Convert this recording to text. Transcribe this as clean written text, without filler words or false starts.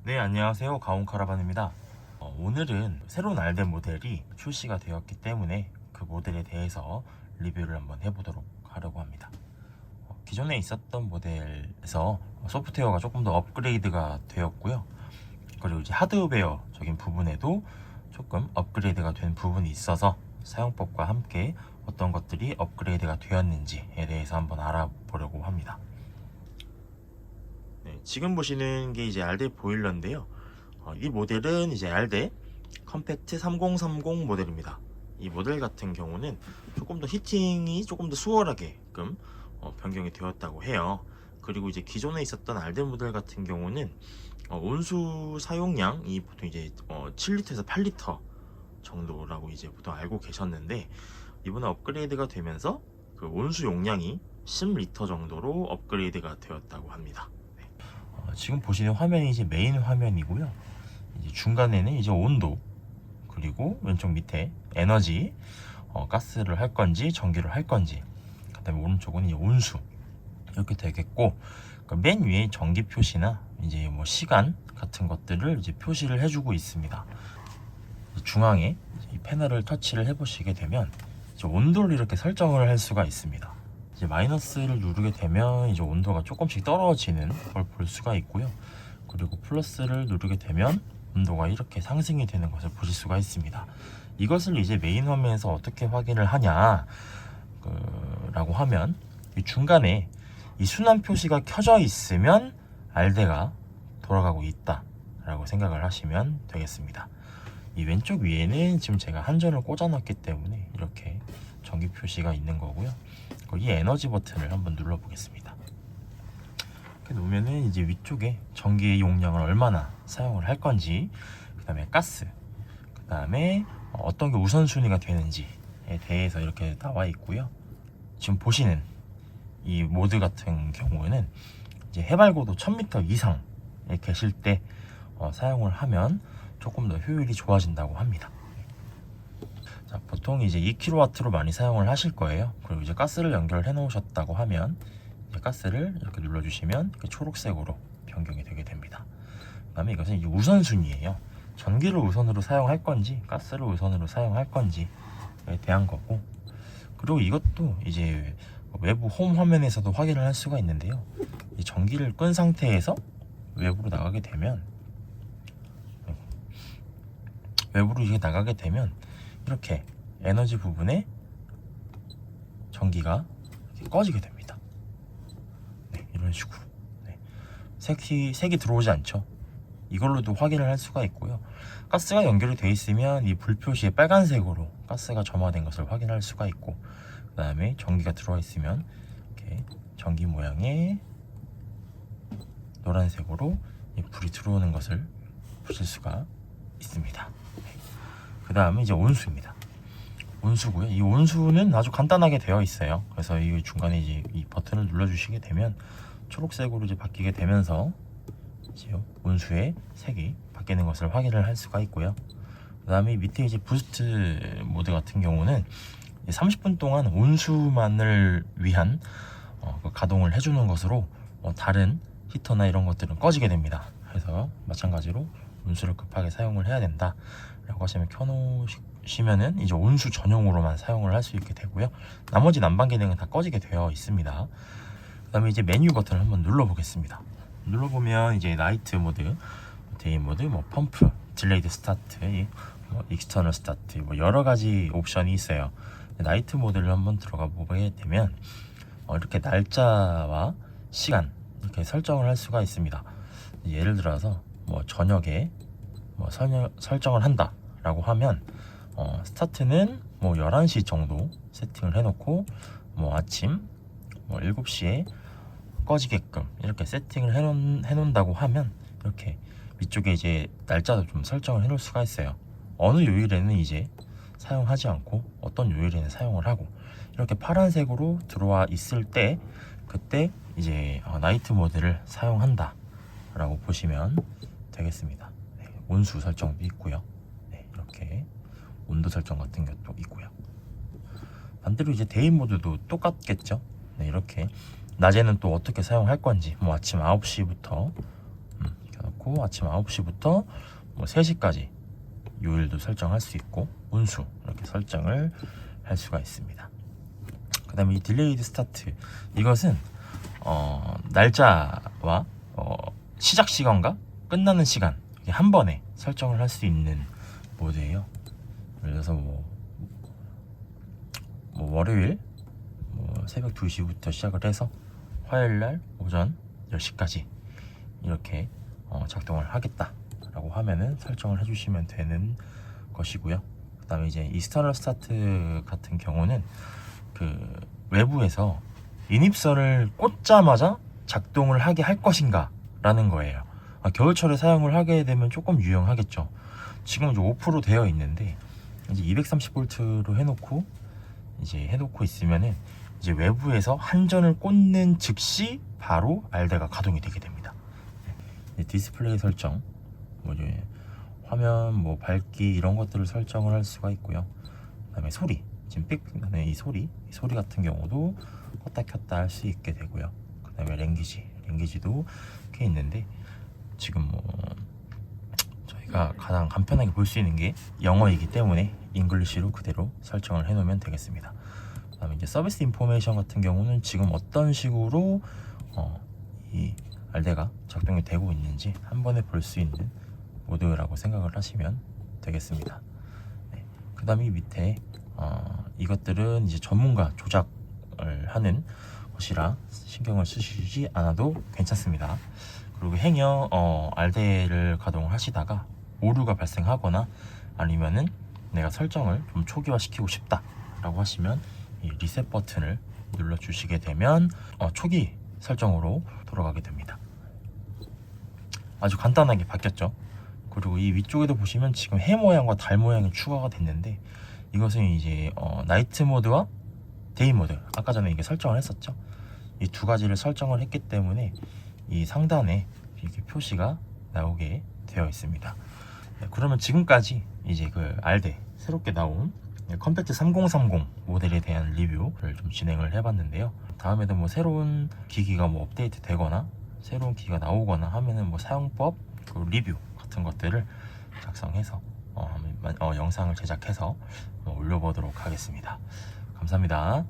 네, 안녕하세요. 가온카라반입니다. 오늘은 새로운 알덴 모델이 출시가 되었기 때문에 그 모델에 대해서 리뷰를 한번 해보도록 하려고 합니다. 기존에 있었던 모델에서 소프트웨어가 조금 더 업그레이드가 되었고요. 그리고 이제 하드웨어적인 부분에도 조금 업그레이드가 된 부분이 있어서 사용법과 함께 어떤 것들이 업그레이드가 되었는지에 대해서 한번 알아보려고 합니다. 네, 지금 보시는 게 이제 알데 보일러인데요. 이 모델은 이제 알데 컴팩트 3030 모델입니다. 이 모델 같은 경우는 조금 더 히팅이 조금 더 수월하게끔 변경이 되었다고 해요. 그리고 이제 기존에 있었던 알데 모델 같은 경우는 온수 사용량이 보통 이제 7리터에서 8리터 정도라고 이제 보통 알고 계셨는데, 이번에 업그레이드가 되면서 그 온수 용량이 10리터 정도로 업그레이드가 되었다고 합니다. 지금 보시는 화면이 이제 메인 화면이고요. 이제 중간에는 이제 온도, 그리고 왼쪽 밑에 에너지, 가스를 할 건지 전기를 할 건지, 그다음에 오른쪽은 이제 온수 이렇게 되겠고, 그러니까 맨 위에 전기 표시나 이제 뭐 시간 같은 것들을 이제 표시를 해주고 있습니다. 중앙에 이 패널을 터치를 해보시게 되면 이제 온도를 이렇게 설정을 할 수가 있습니다. 이제 마이너스를 누르게 되면 이제 온도가 조금씩 떨어지는 걸 볼 수가 있고요. 그리고 플러스를 누르게 되면 온도가 이렇게 상승이 되는 것을 보실 수가 있습니다. 이것을 이제 메인 화면에서 어떻게 확인을 하냐 라고 하면, 이 중간에 이 순환 표시가 켜져 있으면 알데가 돌아가고 있다 라고 생각을 하시면 되겠습니다. 이 왼쪽 위에는 지금 제가 한전을 꽂아 놨기 때문에 이렇게 전기 표시가 있는 거고요. 이 에너지 버튼을 한번 눌러 보겠습니다. 이렇게 놓으면은 이제 위쪽에 전기의 용량을 얼마나 사용을 할 건지, 그 다음에 가스, 그 다음에 어떤 게 우선순위가 되는지에 대해서 이렇게 나와 있고요. 지금 보시는 이 모드 같은 경우에는 이제 해발고도 1000m 이상에 계실 때 사용을 하면 조금 더 효율이 좋아진다고 합니다. 자, 보통 이제 2kW로 많이 사용을 하실 거예요. 그리고 이제 가스를 연결해 놓으셨다고 하면 이제 가스를 이렇게 눌러주시면 이렇게 초록색으로 변경이 되게 됩니다. 그 다음에 이것은 이제 우선순위예요. 전기를 우선으로 사용할 건지 가스를 우선으로 사용할 건지에 대한 거고, 그리고 이것도 이제 외부 홈 화면에서도 확인을 할 수가 있는데요. 이 전기를 끈 상태에서 외부로 나가게 되면 이렇게 에너지 부분에 전기가 이렇게 꺼지게 됩니다. 네, 이런 식으로. 네. 색이 들어오지 않죠. 이걸로도 확인을 할 수가 있고요. 가스가 연결이 되어 있으면 이 불표시에 빨간색으로 가스가 점화된 것을 확인할 수가 있고, 그 다음에 전기가 들어와 있으면 이렇게 전기 모양의 노란색으로 이 불이 들어오는 것을 보실 수가 있습니다. 그 다음에 이제 온수입니다. 온수고요. 이 온수는 아주 간단하게 되어 있어요. 그래서 이 중간에 이제 이 버튼을 눌러주시게 되면 초록색으로 이제 바뀌게 되면서 이제 온수의 색이 바뀌는 것을 확인을 할 수가 있고요. 그 다음에 밑에 이제 부스트 모드 같은 경우는 30분 동안 온수만을 위한 그 가동을 해주는 것으로 다른 히터나 이런 것들은 꺼지게 됩니다. 그래서 마찬가지로 온수를 급하게 사용을 해야 된다 라고 하시면 켜놓으시면은 이제 온수 전용으로만 사용을 할 수 있게 되고요. 나머지 난방 기능은 다 꺼지게 되어 있습니다. 그 다음에 이제 메뉴 버튼을 한번 눌러 보겠습니다. 눌러보면 이제 나이트 모드, 데이 모드, 뭐 펌프, 딜레이드 스타트, 익스터널 스타트, 뭐 여러 가지 옵션이 있어요. 나이트 모드를 한번 들어가 보게 되면 이렇게 날짜와 시간 이렇게 설정을 할 수가 있습니다. 예를 들어서 뭐 저녁에 뭐 설정을 한다 라고 하면 스타트는 뭐 11시 정도 세팅을 해놓고, 뭐 아침 뭐 7시에 꺼지게끔 이렇게 세팅을 해놓는다고 하면 이렇게 위쪽에 이제 날짜도 좀 설정을 해놓을 수가 있어요. 어느 요일에는 이제 사용하지 않고 어떤 요일에는 사용을 하고, 이렇게 파란색으로 들어와 있을 때 그때 이제 나이트 모드를 사용한다 라고 보시면 되겠습니다. 네, 온수 설정도 있고요. 네, 이렇게 온도 설정 같은 것도 있고요. 반대로 이제 데이 모드도 똑같겠죠. 네, 이렇게 낮에는 또 어떻게 사용할 건지, 뭐 아침 9시부터 켜놓고 해놓고 아침 9시부터 뭐 3시까지 요일도 설정할 수 있고 운수 이렇게 설정을 할 수가 있습니다. 그 다음에 이 딜레이드 스타트, 이것은 날짜와 시작 시간과 끝나는 시간 한 번에 설정을 할 수 있는 모드예요. 예를 들어서 뭐 월요일 새벽 2시부터 시작을 해서 화요일날 오전 10시까지 이렇게 작동을 하겠다라고 하면은 설정을 해주시면 되는 것이고요. 그 다음에 이제 이스터널 스타트 같은 경우는 그 외부에서 인입선을 꽂자마자 작동을 하게 할 것인가 라는 거예요. 겨울철에 사용을 하게 되면 조금 유용하겠죠. 지금 이제 5% 되어 있는데 이제 230V로 해놓고 있으면은 이제 외부에서 한전을 꽂는 즉시 바로 알데가 가동이 되게 됩니다. 디스플레이 설정, 이제 화면, 밝기 이런 것들을 설정을 할 수가 있고요. 그다음에 소리, 지금 삑 이 소리 같은 경우도 껐다 켰다 할 수 있게 되고요. 그다음에 랭귀지도 이렇게 있는데 지금 저희가 가장 간편하게 볼 수 있는 게 영어이기 때문에 잉글리시로 그대로 설정을 해놓으면 되겠습니다. 그다음에 이제 서비스 인포메이션 같은 경우는 지금 어떤 식으로 이 알데가 작동이 되고 있는지 한 번에 볼 수 있는 모드라고 생각을 하시면 되겠습니다. 네. 그다음에 밑에 이것들은 이제 전문가 조작을 하는 것이라 신경을 쓰시지 않아도 괜찮습니다. 그리고 행여 알데를 가동을 하시다가 오류가 발생하거나 아니면은 내가 설정을 좀 초기화시키고 싶다 라고 하시면 이 리셋 버튼을 눌러 주시게 되면 초기 설정으로 돌아가게 됩니다. 아주 간단하게 바뀌었죠. 그리고 이 위쪽에도 보시면 지금 해 모양과 달 모양이 추가가 됐는데 이것은 이제 나이트 모드와 데이 모드, 아까 전에 이게 설정을 했었죠. 이 두 가지를 설정을 했기 때문에 이 상단에 이렇게 표시가 나오게 되어 있습니다. 네, 그러면 지금까지 이제 그 알데 새롭게 나온 컴팩트 3030 모델에 대한 리뷰를 좀 진행을 해봤는데요. 다음에도 뭐 새로운 기기가 업데이트 되거나 새로운 기기가 나오거나 하면은 사용법, 그 리뷰 같은 것들을 작성해서 영상을 제작해서 올려보도록 하겠습니다. 감사합니다.